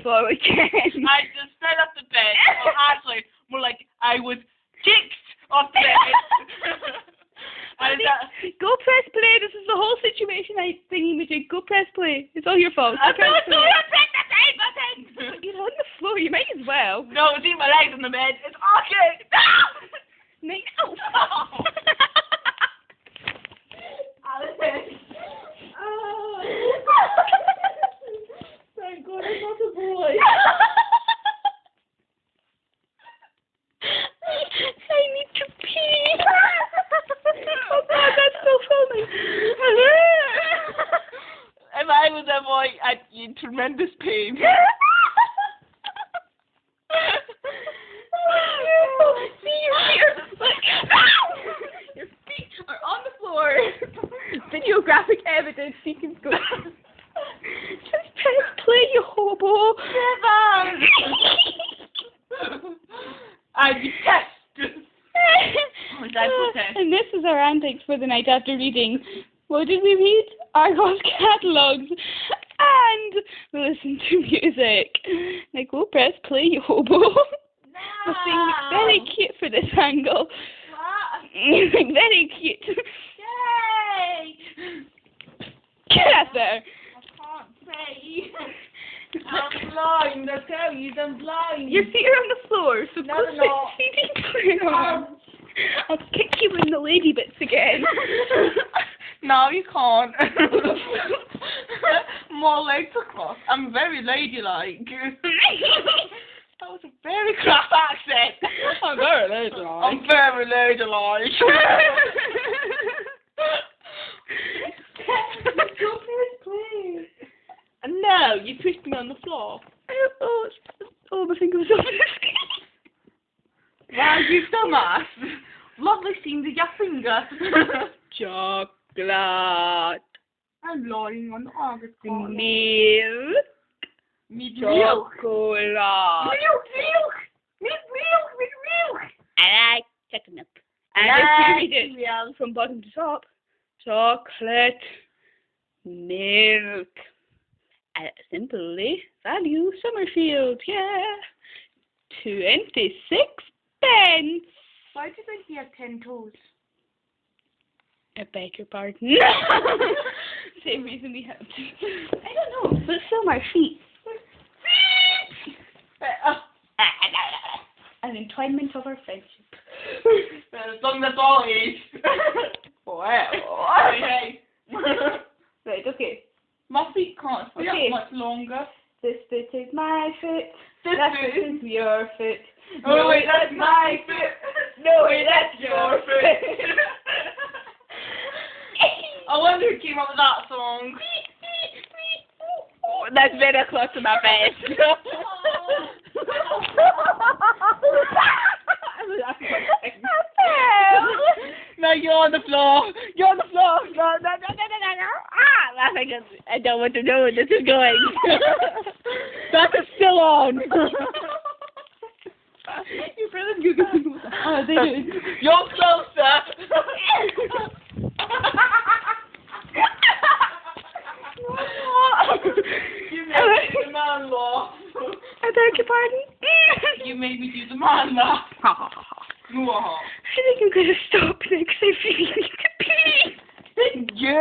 floor again. I just fell off the bed. Well, actually, more like I was kicked off the bed. Go press play. This is the whole situation thingy-majig. Go press play. It's all your fault. I don't know how to press the play button. You're on the floor. You might as well. No, see my legs on the bed. It's okay. No. Alice. Thank God I'm not a boy. I need to pee. Oh God, that's so funny. If I was a boy, I'd be in tremendous pain. Your feet are on the floor. Videographic evidence. You can go. Just press play, you hobo. I detest. And this is our antics for the night after reading. What did we read? Argos Catalogues. And we listen to music. Now go press play, you hobo. You're being very cute for this angle. You're being very cute. Yay! Get out there. I can't play. I'm blind, I tell you, I'm blind. Your feet are on the floor, so No, go they're not. CD player on. I'll kick you in the lady bits again. No, you can't. More legs across. I'm very ladylike. That was a very crap accent. I'm very ladylike. I'm very ladylike. Go press play. No, you pushed me on the floor. Oh, my finger was over the screen. Wow, you dumbass. Lovely seeing your finger. Chocolate. I'm lying on the Argos Catalogue. Milk. Milk. Chocolate. Milk. I like chicken milk. And I read it from bottom to top. Chocolate. Milk. Simply value Summerfield. Yeah. 26 pence. Why do you think he has 10 toes? I beg your pardon. Same reason we have to. I don't know, but still my feet. An entwinement of our friendship. As long as all is. Wow. Hey. Right, okay. My feet can't stay Okay. up much longer. This bit is my foot. This That bit bit is your foot. Oh wait, that's my foot. No wait, that's your foot. I wonder who came up with that song. That's very close to my face. No, you're on the floor. You're on the floor. No. Ah, I don't want to know where this is going. That is still on. Your brother's Googling what the hell are they doing? You're closer. You made me do the man laugh. I beg your pardon? You made me do the man laugh. I think I'm going to stop next. I feel like I need to pee. You.